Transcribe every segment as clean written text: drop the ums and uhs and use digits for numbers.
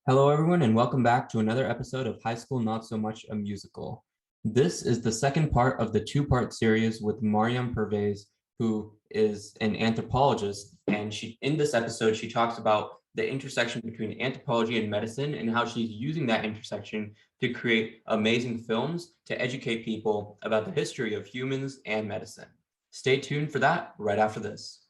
Hello, everyone, and welcome back to another episode of High School Not So Much a Musical. This is the second part of the two-part series with Maryam Pervaiz, who is an anthropologist. And in this episode, she talks about the intersection between anthropology and medicine and how she's using that intersection to create amazing films to educate people about the history of humans and medicine. Stay tuned for that right after this.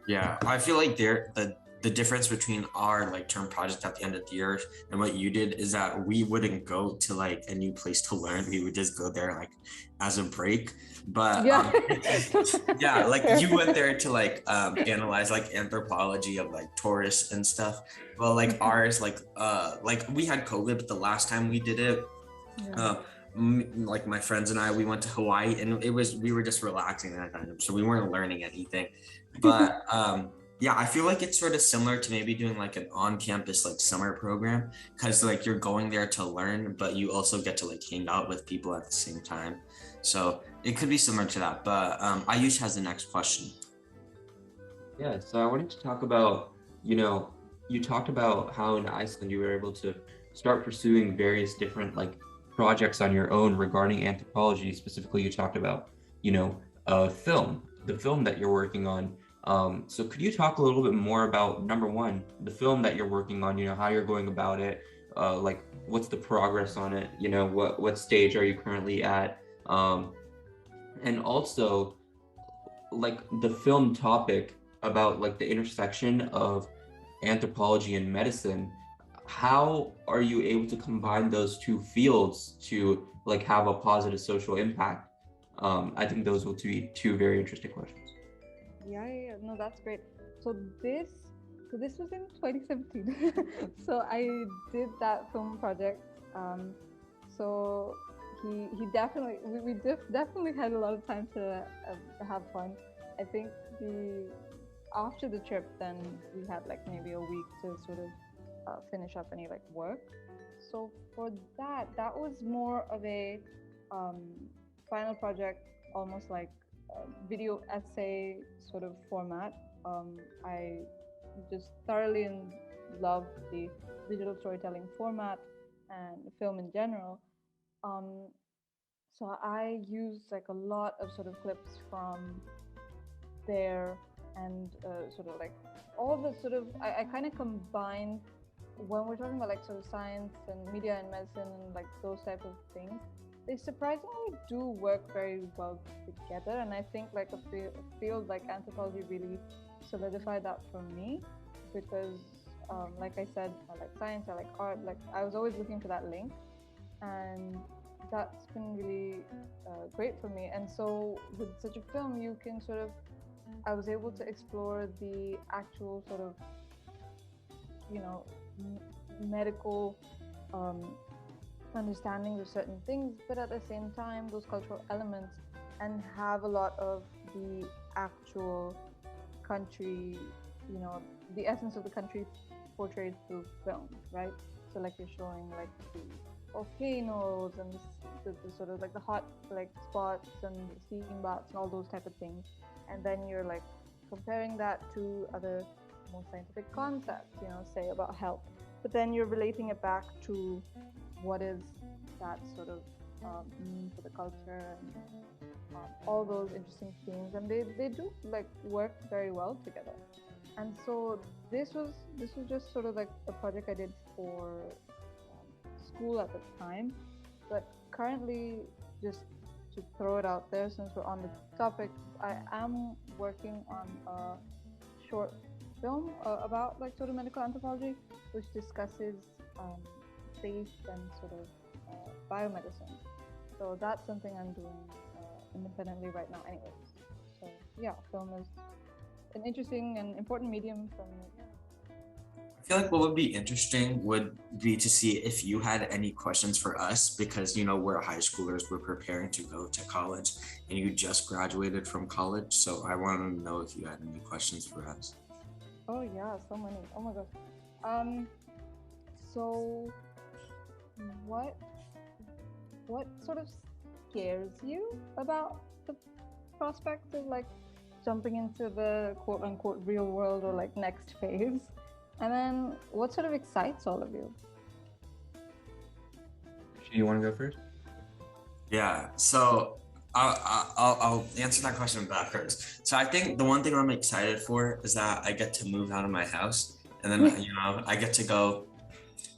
Yeah, I feel like the difference between our like term project at the end of the year and what you did is that we wouldn't go to like a new place to learn. We would just go there like as a break. But yeah, like you went there to like analyze like anthropology of like tourists and stuff. Well, like ours, like we had COVID, but the last time we did it, like my friends and I, we went to Hawaii, and we were just relaxing that time, so we weren't learning anything. But yeah, I feel like it's sort of similar to maybe doing like an on-campus like summer program, because like you're going there to learn, but you also get to like hang out with people at the same time. So it could be similar to that. But Ayush has the next question. Yeah, so I wanted to talk about, you talked about how in Iceland you were able to start pursuing various different like projects on your own regarding anthropology. Specifically, you talked about, the film that you're working on. So could you talk a little bit more about, number one, the film that you're working on, how you're going about it, like what's the progress on it, what stage are you currently at? And also like the film topic about like the intersection of anthropology and medicine. How are you able to combine those two fields to like have a positive social impact? I think those will be two very interesting questions. Yeah. No, that's great. So this was in 2017. So I did that film project. So he definitely definitely had a lot of time to have fun. I think after the trip, then we had like maybe a week to sort of finish up any like work. So for that was more of a final project, almost like video essay sort of format. I just thoroughly love the digital storytelling format and film in general. Um, so I used like a lot of sort of clips from there and sort of like all the sort of I kind of combined when we're talking about like sort of science and media and medicine and like those type of things. They surprisingly do work very well together, and I think like a field like anthropology really solidified that for me because like I said, I like science, I like art, like I was always looking for that link, and that's been really great for me. And so with such a film, you can sort of I was able to explore the actual sort of medical understandings of certain things, but at the same time those cultural elements, and have a lot of the actual country, the essence of the country portrayed through film, right? So like you're showing like the volcanoes and the sort of like the hot like spots and the steam baths and all those type of things, and then you're like comparing that to other more scientific concepts, say about health, but then you're relating it back to what is that sort of mean for the culture and all those interesting themes, and they do like work very well together. And so this was just sort of like a project I did for school at the time, but currently, just to throw it out there since we're on the topic, I am working on a short film about like sort of medical anthropology, which discusses faith and sort of biomedicine. So that's something I'm doing independently right now anyways. So yeah, film is an interesting and important medium for me. I feel like what would be interesting would be to see if you had any questions for us, because we're high schoolers, we're preparing to go to college, and you just graduated from college. So I want to know if you had any questions for us. Oh yeah, so many. Oh my gosh. So what sort of scares you about the prospect of like jumping into the quote unquote real world or like next phase? And then what sort of excites all of you? Do you want to go first? Yeah, so I'll answer that question backwards. So I think the one thing I'm excited for is that I get to move out of my house, and then I get to go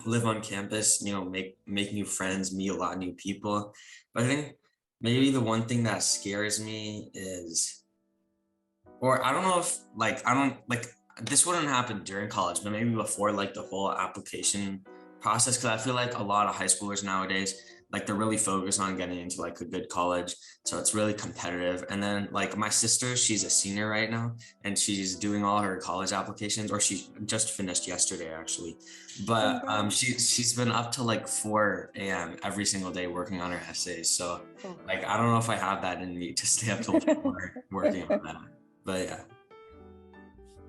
live on campus. Make new friends, meet a lot of new people. But I think maybe the one thing that scares me is, or I don't know if I don't like this wouldn't happen during college, but maybe before the whole application process, because I feel like a lot of high schoolers nowadays they're really focused on getting into a good college, so it's really competitive. And then my sister, she's a senior right now, and she's doing all her college applications, or she just finished yesterday actually. But she's been up to 4 a.m. every single day working on her essays. So I don't know if I have that in me to stay up till 4 working on that. But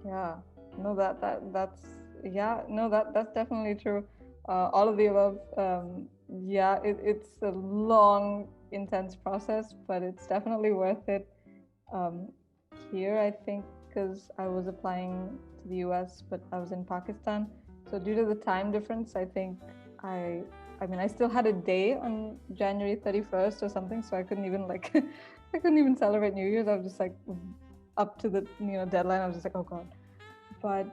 yeah, no, that's definitely true. All of the above. It's a long, intense process, but it's definitely worth it. Here, I think, because I was applying to the US, but I was in Pakistan. So due to the time difference, I think I still had a day on January 31st or something, so I couldn't even I couldn't even celebrate New Year's. I was just up to the deadline. I was just oh God. But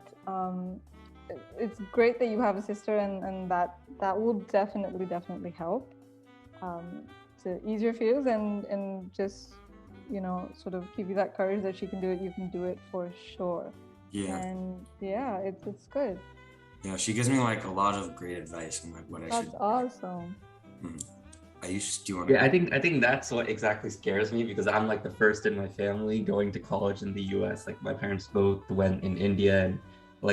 it's great that you have a sister, and that will definitely help to ease your fears and just sort of give you that courage that she can do it. You can do it for sure. yeah. And yeah, it's good. Yeah, she gives me a lot of great advice on what I should do. That's awesome. Do you want to? Yeah, I think that's what exactly scares me, because I'm the first in my family going to college in the US. My parents both went in India, and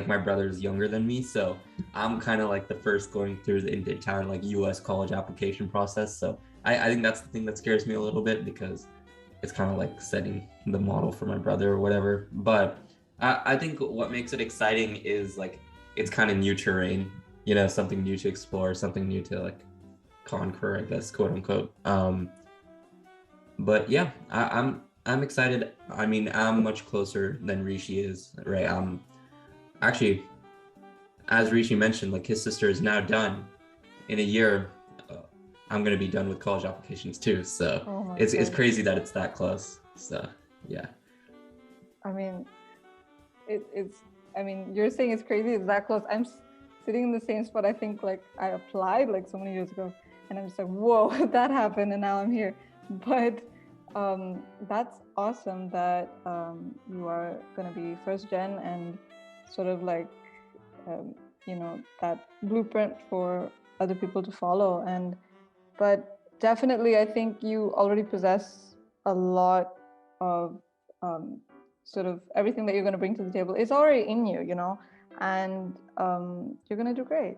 my brother's younger than me, so I'm kind of the first going through the entire US college application process. So I think that's the thing that scares me a little bit, because it's kind of setting the model for my brother or whatever. But I think what makes it exciting is it's kind of new terrain, something new to explore, something new to conquer, I guess, quote unquote. But yeah, I'm excited. I mean, I'm much closer than Rishi is, right? Actually, as Rishi mentioned, his sister is now done. In a year, I'm gonna be done with college applications too. So it's crazy that it's that close. So yeah. I mean, you're saying it's crazy. It's that close. I'm sitting in the same spot. I think I applied so many years ago, and I'm just whoa, that happened, and now I'm here. But that's awesome that you are gonna be first gen and sort of that blueprint for other people to follow. But definitely, I think you already possess a lot of sort of everything that you're going to bring to the table is already in you, and you're going to do great.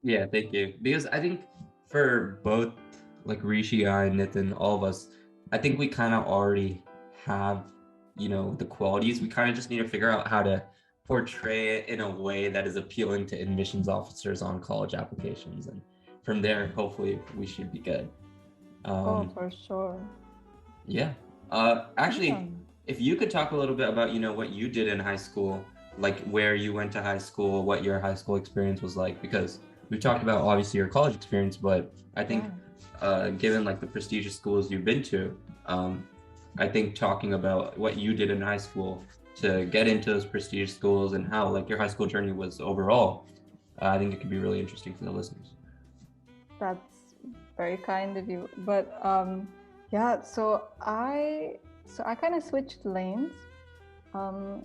Yeah, thank you. Because I think for both Rishi, I, Nitin, all of us, I think we kind of already have the qualities. We kind of just need to figure out how to portray it in a way that is appealing to admissions officers on college applications, and from there hopefully we should be good. For sure. Yeah. Actually, if you could talk a little bit about what you did in high school, where you went to high school, what your high school experience was like, because we've talked about obviously your college experience, but I think given the prestigious schools you've been to, I think talking about what you did in high school to get into those prestigious schools and how your high school journey was overall, I think it could be really interesting for the listeners. That's very kind of you. But yeah, so I kind of switched lanes, and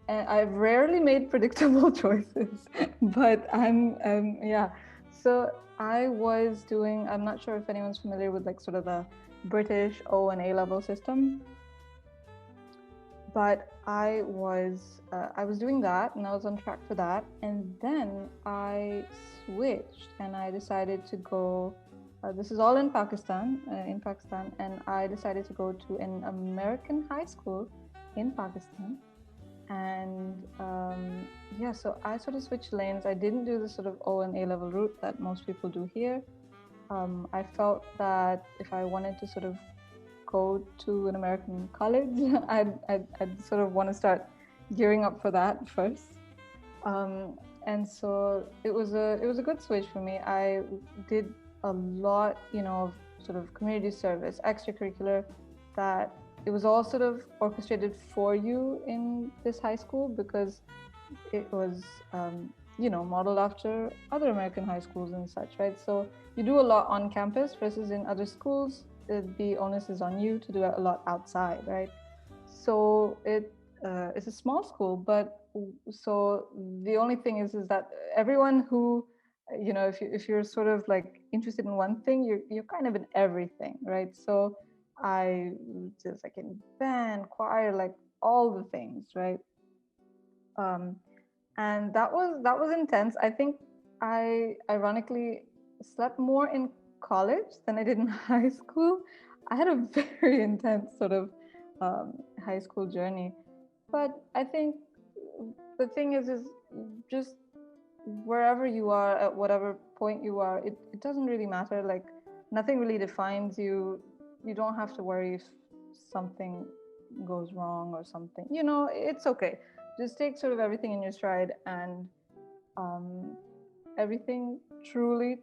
I've rarely made predictable choices, but yeah. So I was doing, I'm not sure if anyone's familiar with sort of the British O and A level system, but I was doing that, and I was on track for that, and then I switched and I decided to go. This is all in Pakistan, and I decided to go to an American high school in Pakistan. And so I sort of switched lanes. I didn't do the sort of O and A level route that most people do here. I felt that if I wanted to sort of go to an American college, I'd sort of want to start gearing up for that first. And so it was a good switch for me. I did a lot, of sort of community service, extracurricular, that it was all sort of orchestrated for you in this high school because it was, modeled after other American high schools and such, right? So you do a lot on campus versus in other schools. The onus is on you to do a lot outside, right? So it's a small school, but so the only thing is that everyone who, if you're sort of like interested in one thing, you're kind of in everything, right? So I just like in band, choir, like all the things, right? Um, and that was intense. I think I ironically slept more in college than I did in high school. I had a very intense sort of high school journey, but I think the thing is just wherever you are at whatever point you are, it doesn't really matter. Like nothing really defines you. You don't have to worry if something goes wrong or something. It's okay. Just take sort of everything in your stride, and um, everything truly,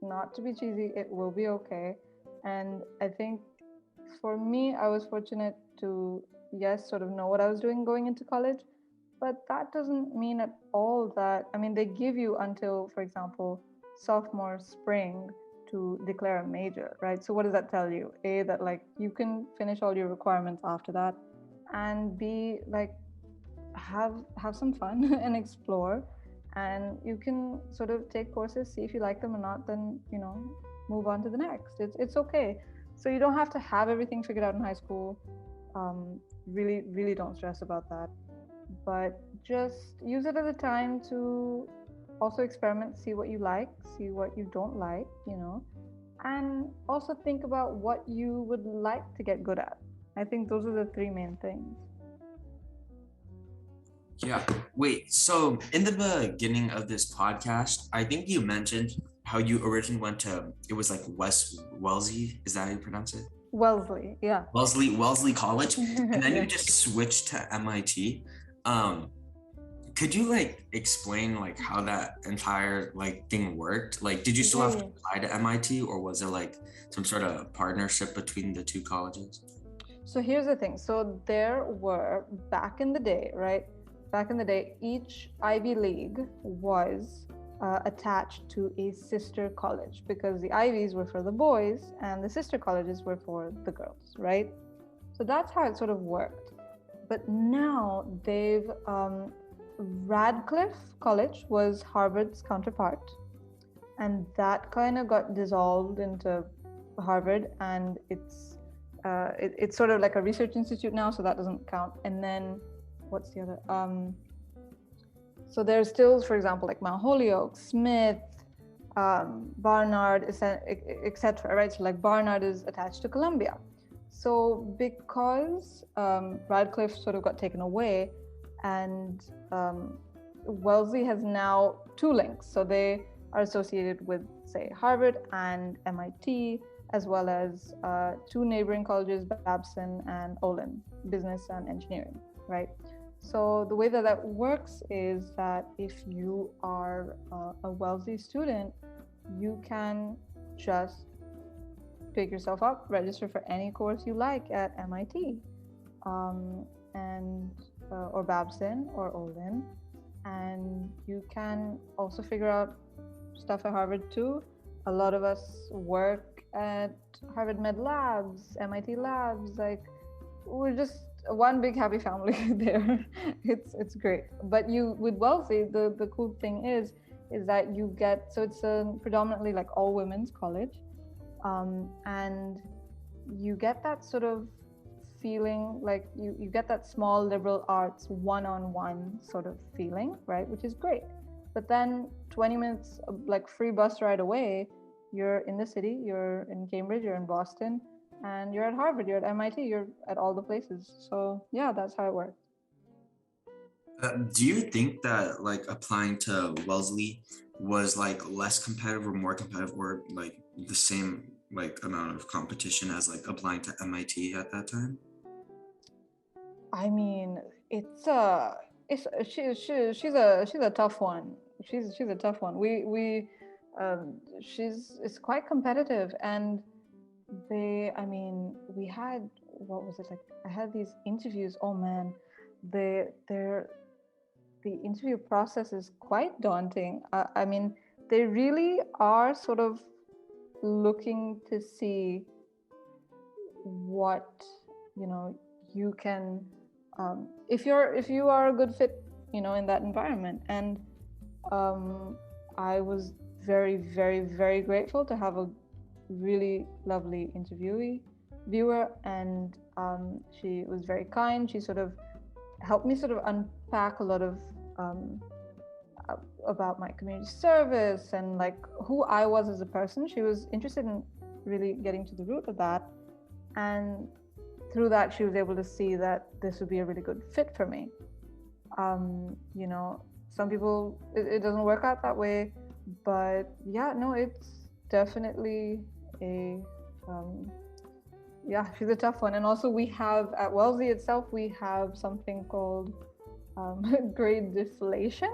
not to be cheesy, it will be okay. And I think for me, I was fortunate to, yes, sort of know what I was doing going into college, but that doesn't mean at all that, I mean, they give you until, for example, sophomore spring to declare a major, right? So what does that tell you? A, that like you can finish all your requirements after that, and B, like have some fun and explore, and you can sort of take courses, see if you like them or not, then move on to the next. It's okay. So you don't have to have everything figured out in high school. Really don't stress about that, but just use it as a time to also experiment, see what you like, see what you don't like, and also think about what you would like to get good at. I think those are the three main things. Yeah. Wait, so in the beginning of this podcast, I think you mentioned how you originally went to, it was like Wellesley, is that how you pronounce it? Wellesley, yeah. Wellesley College, and then Yeah. you just switched to MIT. Could you like explain like how that entire like thing worked? Like, did you still have to apply to MIT, or was it like some sort of partnership between the two colleges? So here's the thing. So there were, back in the day, right? Back in the day, each Ivy League was attached to a sister college, because the Ivies were for the boys and the sister colleges were for the girls, right? So that's how it sort of worked. But now they've, Radcliffe College was Harvard's counterpart, and that kind of got dissolved into Harvard, and it's sort of like a research institute now, so that doesn't count. And then what's the other? So there's still, for example, like Mount Holyoke, Smith, Barnard, etc. Right? So like Barnard is attached to Columbia. So because Radcliffe sort of got taken away, and Wellesley has now two links. So they are associated with, say, Harvard and MIT, as well as two neighboring colleges, Babson and Olin, business and engineering, right? So the way that works is that if you are a Wellesley student, you can just pick yourself up, register for any course you like at MIT, or Babson or Olin, and you can also figure out stuff at Harvard too. A lot of us work at Harvard Med Labs, MIT Labs, like we're just one big happy family there. It's great. But you, with Wellesley, the cool thing is that you get, so it's a predominantly like all women's college, and you get that sort of feeling, like you get that small liberal arts one-on-one sort of feeling, right, which is great. But then 20 minutes like free bus ride away, you're in the city, you're in Cambridge, you're in Boston, and you're at Harvard, you're at MIT, you're at all the places. So yeah, that's how it works. Do you think that like applying to Wellesley was like less competitive or more competitive, or like the same like amount of competition as like applying to MIT at that time? I mean, It's she's a tough one. She's a tough one. She's it's quite competitive, and I mean, we had, what was it like? I had these interviews. Oh man, they're the interview process is quite daunting. I mean, they really are sort of looking to see what, you know, you can, if you are a good fit, you know, in that environment. And um, I was very, very, very grateful to have a really lovely interviewee viewer, and she was very kind. She sort of helped me sort of unpack a lot of um, about my community service and like who I was as a person. She was interested in really getting to the root of that, and through that she was able to see that this would be a really good fit for me. You know, some people it doesn't work out that way, but yeah, no, it's definitely a yeah, she's a tough one. And also we have at Wellesley itself, we have something called grade deflation.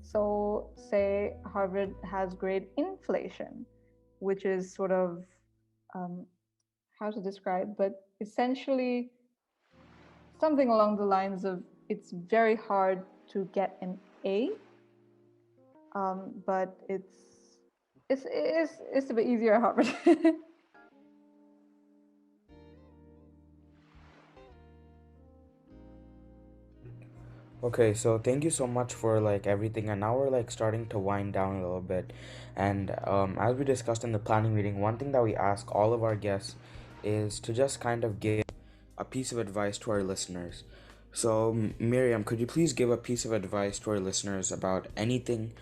So say Harvard has grade inflation, which is sort of um, how to describe, but essentially something along the lines of it's very hard to get an A, but it's a bit easier at Harvard. Okay, so thank you so much for like everything, and now we're like starting to wind down a little bit. And as we discussed in the planning meeting, one thing that we ask all of our guests is to just kind of give a piece of advice to our listeners. So, Miriam, could you please give a piece of advice to our listeners about anything,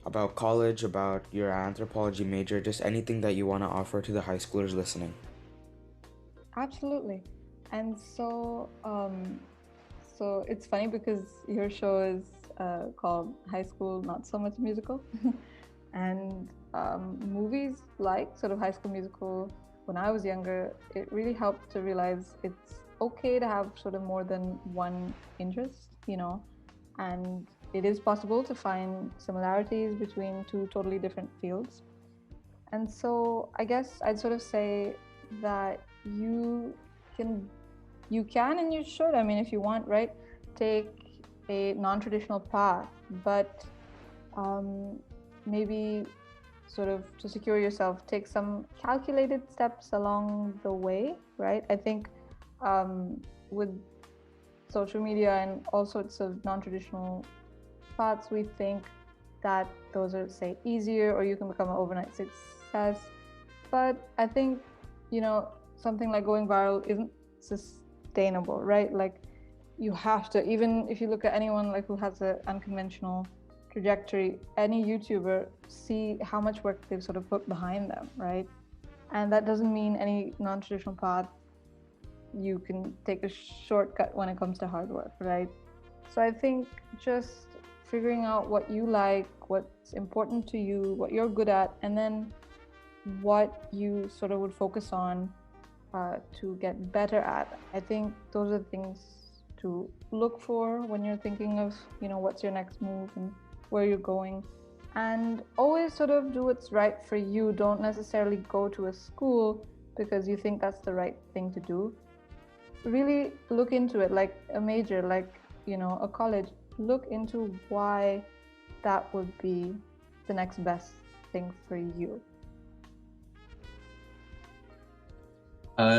about college, about your anthropology major, just anything that you want to offer to the high schoolers listening? Absolutely. And so it's funny because your show is called High School Not So Much Musical. And movies like sort of High School Musical, when I was younger, it really helped to realize it's okay to have sort of more than one interest, you know, and it is possible to find similarities between two totally different fields. And so I guess I'd sort of say that can you can and you should, I mean, if you want, right, take a non-traditional path, but maybe sort of to secure yourself, take some calculated steps along the way, right? I think with social media and all sorts of non-traditional paths, we think that those are, say, easier or you can become an overnight success. But I think, you know, something like going viral isn't sustainable, right? Like you have to, even if you look at anyone like who has an unconventional trajectory, any YouTuber, see how much work they've sort of put behind them, right? And that doesn't mean any non-traditional path you can take a shortcut when it comes to hard work, right? So I think just figuring out what you like, what's important to you, what you're good at, and then what you sort of would focus on to get better at. I think those are the things to look for when you're thinking of, you know, what's your next move and where you're going. And always sort of do what's right for you. Don't necessarily go to a school because you think that's the right thing to do. Really look into it, like a major, like, you know, a college. Look into why that would be the next best thing for you.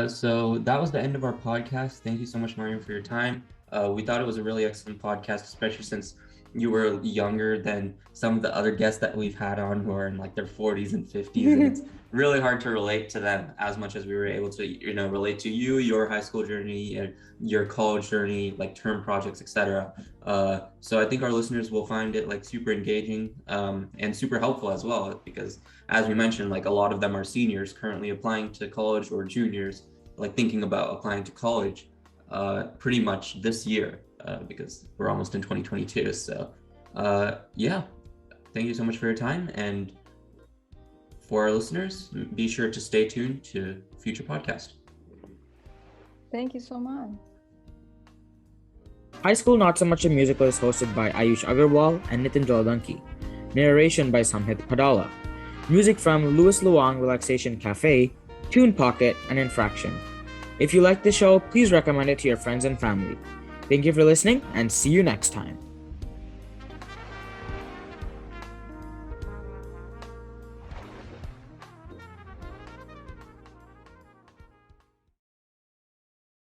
So that was the end of our podcast. Thank you so much, Maryam, for your time. We thought it was a really excellent podcast, especially since you were younger than some of the other guests that we've had on who are in like their 40s and 50s. And it's really hard to relate to them as much as we were able to, you know, relate to you, your high school journey and your college journey, like term projects, etc. So I think our listeners will find it like super engaging and super helpful as well, because as we mentioned, like a lot of them are seniors currently applying to college or juniors, like thinking about applying to college pretty much this year because we're almost in 2022. So yeah, thank you so much for your time. And for our listeners, be sure to stay tuned to future podcasts. Thank you so much. High School Not So Much a Musical is hosted by Ayush Agarwal and Nitin Jaladanki. Narration by Samhit Padala. Music from Louis Luang Relaxation Cafe, Tune Pocket, and Infraction. If you like the show, please recommend it to your friends and family. Thank you for listening, and see you next time.